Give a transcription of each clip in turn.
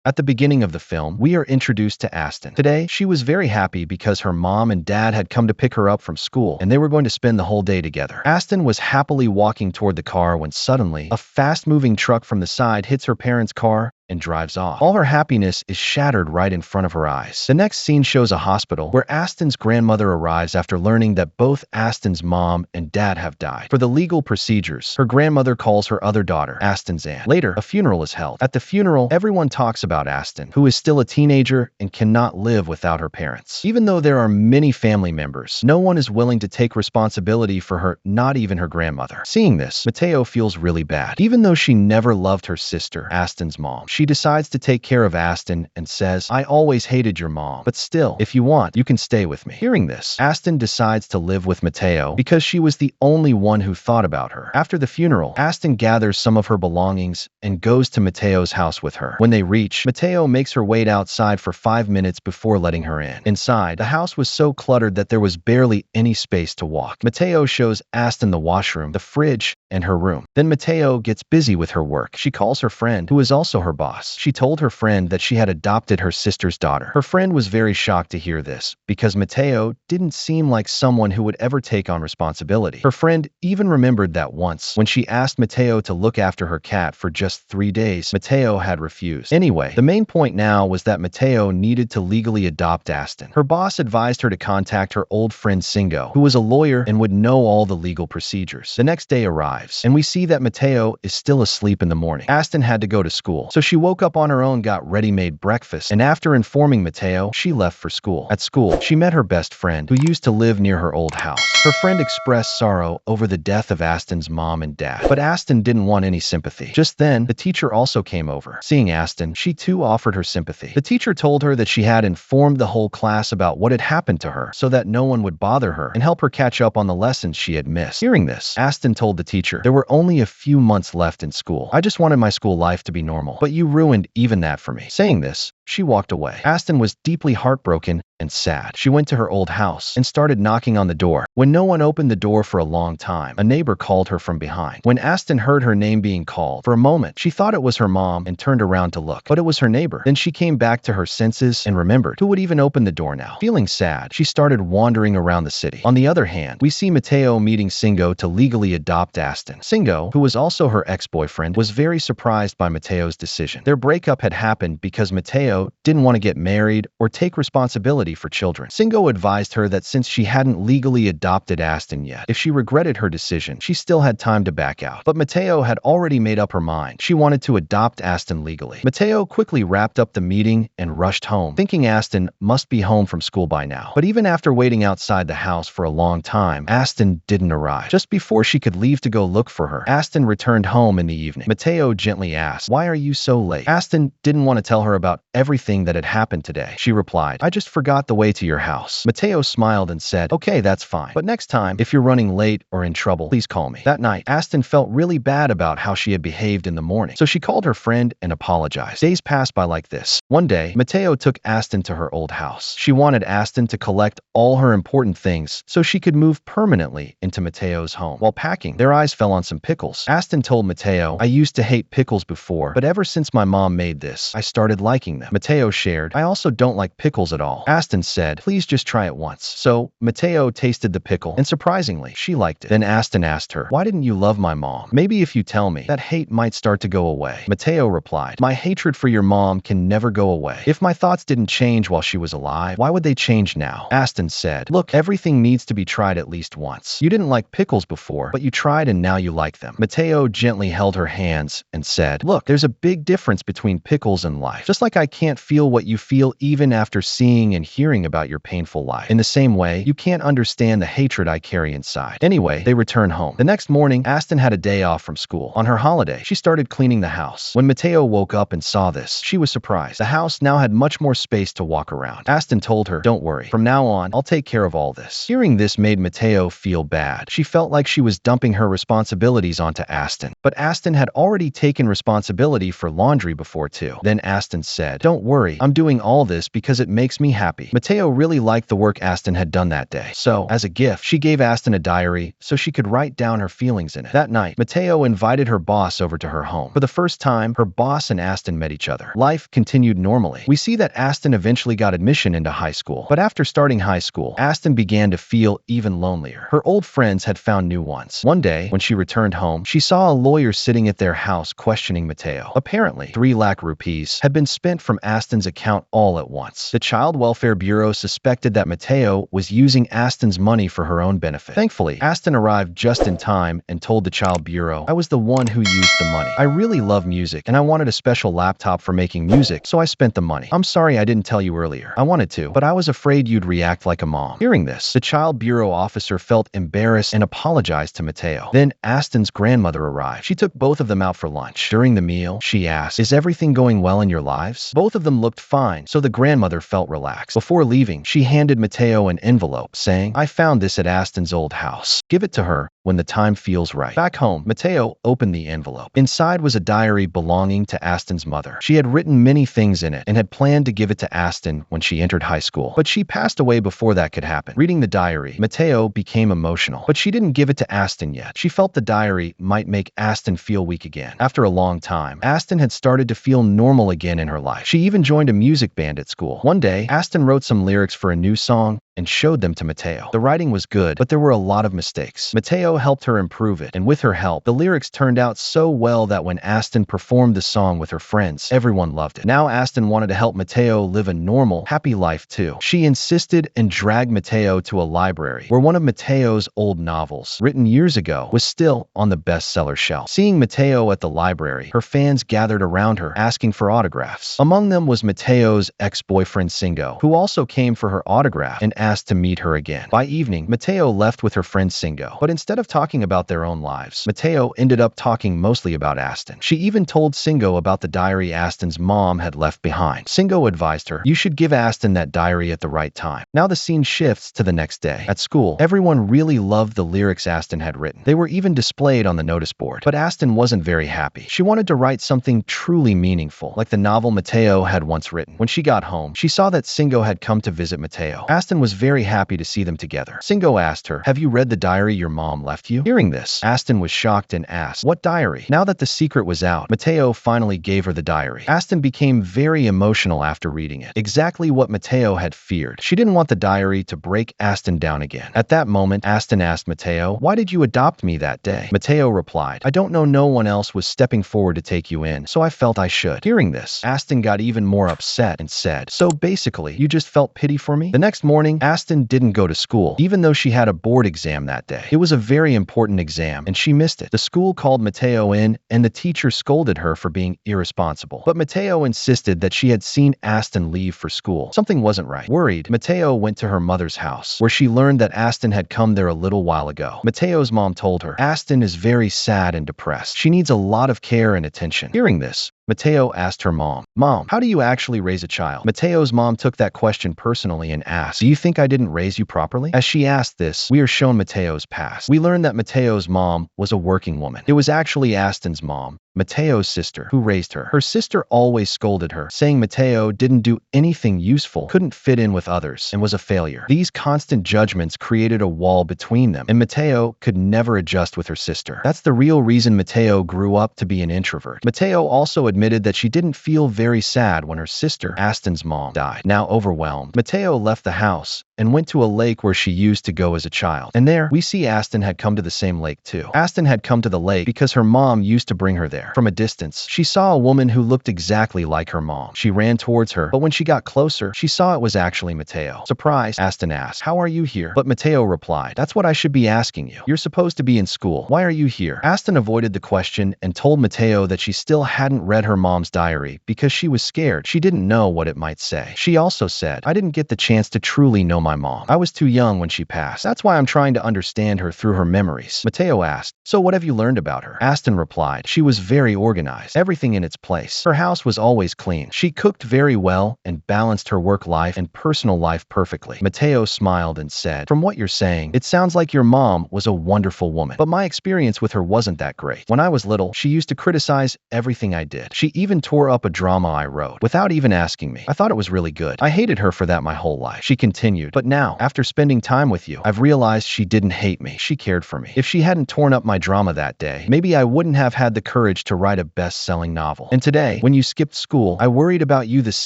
At the beginning of the film, we are introduced to Aston. Today, she was very happy because her mom and dad had come to pick her up from school, and they were going to spend the whole day together. Aston was happily walking toward the car when suddenly, a fast-moving truck from the side hits her parents' car and drives off. All her happiness is shattered right in front of her eyes. The next scene shows a hospital where Aston's grandmother arrives after learning that both Aston's mom and dad have died. For the legal procedures, her grandmother calls her other daughter, Aston's aunt. Later, a funeral is held. At the funeral, everyone talks about Aston, who is still a teenager and cannot live without her parents. Even though there are many family members, no one is willing to take responsibility for her, not even her grandmother. Seeing this, Mateo feels really bad. Even though she never loved her sister, Aston's mom, she decides to take care of Aston and says, "I always hated your mom, but still, if you want, you can stay with me." Hearing this, Aston decides to live with Mateo because she was the only one who thought about her. After the funeral, Aston gathers some of her belongings and goes to Mateo's house with her. When they reach, Mateo makes her wait outside for 5 minutes before letting her in. Inside, the house was so cluttered that there was barely any space to walk. Mateo shows Aston the washroom, the fridge, and her room. Then Mateo gets busy with her work. She calls her friend, who is also her boss. She told her friend that she had adopted her sister's daughter. Her friend was very shocked to hear this, because Mateo didn't seem like someone who would ever take on responsibility. Her friend even remembered that once, when she asked Mateo to look after her cat for just 3 days, Mateo had refused. Anyway, the main point now was that Mateo needed to legally adopt Aston. Her boss advised her to contact her old friend Singo, who was a lawyer and would know all the legal procedures. The next day arrives, and we see that Mateo is still asleep in the morning. Aston had to go to school, so she woke up on her own, got ready-made breakfast, and after informing Mateo, she left for school. At school, she met her best friend, who used to live near her old house. Her friend expressed sorrow over the death of Aston's mom and dad, but Aston didn't want any sympathy. Just then, the teacher also came over. Seeing Aston, she too offered her sympathy. The teacher told her that she had informed the whole class about what had happened to her, so that no one would bother her and help her catch up on the lessons she had missed. Hearing this, Aston told the teacher, "There were only a few months left in school. I just wanted my school life to be normal, but you ruined even that for me." Saying this, she walked away. Aston was deeply heartbroken and sad. She went to her old house and started knocking on the door. When no one opened the door for a long time, a neighbor called her from behind. When Aston heard her name being called, for a moment, she thought it was her mom and turned around to look, but it was her neighbor. Then she came back to her senses and remembered who would even open the door now. Feeling sad, she started wandering around the city. On the other hand, we see Mateo meeting Singo to legally adopt Aston. Singo, who was also her ex-boyfriend, was very surprised by Mateo's decision. Their breakup had happened because Mateo didn't want to get married or take responsibility for children. Singo advised her that since she hadn't legally adopted Aston yet, if she regretted her decision, she still had time to back out. But Mateo had already made up her mind. She wanted to adopt Aston legally. Mateo quickly wrapped up the meeting and rushed home, thinking Aston must be home from school by now. But even after waiting outside the house for a long time, Aston didn't arrive. Just before she could leave to go look for her, Aston returned home in the evening. Mateo gently asked, "Why are you so late?" Aston didn't want to tell her about everything that had happened today. She replied, "I just forgot the way to your house." Mateo smiled and said, "Okay, that's fine. But next time, if you're running late or in trouble, please call me." That night, Aston felt really bad about how she had behaved in the morning, so she called her friend and apologized. Days passed by like this. One day, Mateo took Aston to her old house. She wanted Aston to collect all her important things so she could move permanently into Mateo's home. While packing, their eyes fell on some pickles. Aston told Mateo, "I used to hate pickles before, but ever since my mom made this, I started liking them." Mateo shared, "I also don't like pickles at all." Aston said, "Please just try it once." So, Mateo tasted the pickle, and surprisingly, she liked it. Then Aston asked her, "Why didn't you love my mom? Maybe if you tell me, that hate might start to go away." Mateo replied, "My hatred for your mom can never go away. If my thoughts didn't change while she was alive, why would they change now?" Aston said, "Look, everything needs to be tried at least once. You didn't like pickles before, but you tried and now you like them." Mateo gently held her hands and said, "Look, there's a big difference between pickles and life. Just like I can't feel what you feel even after seeing and hearing about your painful life. In the same way, you can't understand the hatred I carry inside." Anyway, they returned home. The next morning, Aston had a day off from school. On her holiday, she started cleaning the house. When Mateo woke up and saw this, she was surprised. The house now had much more space to walk around. Aston told her, "Don't worry. From now on, I'll take care of all this." Hearing this made Mateo feel bad. She felt like she was dumping her responsibilities onto Aston. But Aston had already taken responsibility for laundry before too. Then Aston said, "Don't worry. I'm doing all this because it makes me happy." happy. Mateo really liked the work Aston had done that day. So, as a gift, she gave Aston a diary so she could write down her feelings in it. That night, Mateo invited her boss over to her home. For the first time, her boss and Aston met each other. Life continued normally. We see that Aston eventually got admission into high school. But after starting high school, Aston began to feel even lonelier. Her old friends had found new ones. One day, when she returned home, she saw a lawyer sitting at their house questioning Mateo. Apparently, 3 lakh rupees had been spent from Aston's account all at once. The Child Welfare Bureau suspected that Mateo was using Aston's money for her own benefit. Thankfully, Aston arrived just in time and told the Child Bureau, "I was the one who used the money. I really love music, and I wanted a special laptop for making music, so I spent the money. I'm sorry I didn't tell you earlier. I wanted to, but I was afraid you'd react like a mom." Hearing this, the Child Bureau officer felt embarrassed and apologized to Mateo. Then Aston's grandmother arrived. She took both of them out for lunch. During the meal, she asked, "Is everything going well in your lives?" Both of them looked fine, so the grandmother felt relaxed. Before leaving, she handed Mateo an envelope, saying, "I found this at Aston's old house. Give it to her when the time feels right." Back home, Mateo opened the envelope. Inside was a diary belonging to Aston's mother. She had written many things in it and had planned to give it to Aston when she entered high school. But she passed away before that could happen. Reading the diary, Mateo became emotional. But she didn't give it to Aston yet. She felt the diary might make Aston feel weak again. After a long time, Aston had started to feel normal again in her life. She even joined a music band at school. One day, Aston wrote some lyrics for a new song and showed them to Mateo. The writing was good, but there were a lot of mistakes. Mateo helped her improve it, and with her help, the lyrics turned out so well that when Aston performed the song with her friends, everyone loved it. Now Aston wanted to help Mateo live a normal, happy life too. She insisted and dragged Mateo to a library where one of Mateo's old novels, written years ago, was still on the bestseller shelf. Seeing Mateo at the library, her fans gathered around her, asking for autographs. Among them was Mateo's ex-boyfriend Singo, who also came for her autograph and asked to meet her again. By evening, Mateo left with her friend Singo, but instead of talking about their own lives, Mateo ended up talking mostly about Aston. She even told Singo about the diary Aston's mom had left behind. Singo advised her, "You should give Aston that diary at the right time." Now the scene shifts to the next day. At school, everyone really loved the lyrics Aston had written. They were even displayed on the notice board. But Aston wasn't very happy. She wanted to write something truly meaningful, like the novel Mateo had once written. When she got home, she saw that Singo had come to visit Mateo. Aston was very happy to see them together. Singo asked her, "Have you read the diary your mom left you?" Hearing this, Aston was shocked and asked, "What diary?" Now that the secret was out, Mateo finally gave her the diary. Aston became very emotional after reading it. Exactly what Mateo had feared. She didn't want the diary to break Aston down again. At that moment, Aston asked Mateo, "Why did you adopt me that day?" Mateo replied, "I don't know, no one else was stepping forward to take you in, so I felt I should." Hearing this, Aston got even more upset and said, "So basically, you just felt pity for me?" The next morning, Aston didn't go to school, even though she had a board exam that day. It was a very important exam, and she missed it. The school called Mateo in, and the teacher scolded her for being irresponsible. But Mateo insisted that she had seen Aston leave for school. Something wasn't right. Worried, Mateo went to her mother's house, where she learned that Aston had come there a little while ago. Mateo's mom told her, "Aston is very sad and depressed. She needs a lot of care and attention." Hearing this, Mateo asked her mom, "Mom, how do you actually raise a child?" Mateo's mom took that question personally and asked, "Do you think I didn't raise you properly?" As she asked this, we are shown Mateo's past. We learned that Mateo's mom was a working woman. It was actually Aston's mom, Mateo's sister, who raised her. Her sister always scolded her, saying Mateo didn't do anything useful, couldn't fit in with others, and was a failure. These constant judgments created a wall between them, and Mateo could never adjust with her sister. That's the real reason Mateo grew up to be an introvert. Mateo also admitted that she didn't feel very sad when her sister, Aston's mom, died. Now overwhelmed, Mateo left the house and went to a lake where she used to go as a child. And there, we see Aston had come to the same lake too. Aston had come to the lake because her mom used to bring her there. From a distance, she saw a woman who looked exactly like her mom. She ran towards her, but when she got closer, she saw it was actually Mateo. Surprised, Aston asked, "How are you here?" But Mateo replied, "That's what I should be asking you. You're supposed to be in school. Why are you here?" Aston avoided the question and told Mateo that she still hadn't read her mom's diary because she was scared. She didn't know what it might say. She also said, "I didn't get the chance to truly know my mom. I was too young when she passed. That's why I'm trying to understand her through her memories." Mateo asked, "So what have you learned about her?" Aston replied, "She was very organized, everything in its place. Her house was always clean. She cooked very well and balanced her work life and personal life perfectly. Mateo smiled and said, "From what you're saying, it sounds like your mom was a wonderful woman. But my experience with her wasn't that great. When I was little, she used to criticize everything I did. She even tore up a drama I wrote without even asking me. I thought it was really good. I hated her for that my whole life." She continued, "But now, after spending time with you, I've realized she didn't hate me. She cared for me. If she hadn't torn up my drama that day, maybe I wouldn't have had the courage to write a best-selling novel. And today, when you skipped school, I worried about you the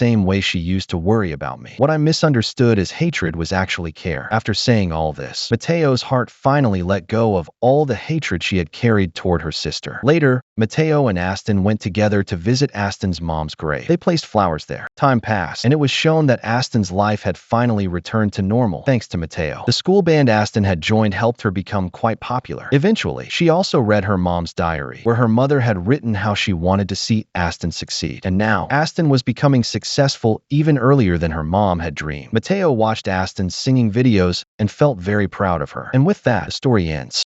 same way she used to worry about me. What I misunderstood as hatred was actually care." After saying all this, Mateo's heart finally let go of all the hatred she had carried toward her sister. Later, Mateo and Aston went together to visit Aston's mom's grave. They placed flowers there. Time passed, and it was shown that Aston's life had finally returned to normal thanks to Mateo. The school band Aston had joined helped her become quite popular. Eventually, she also read her mom's diary, where her mother had written how she wanted to see Aston succeed. And now, Aston was becoming successful even earlier than her mom had dreamed. Mateo watched Aston singing videos and felt very proud of her. And with that, the story ends.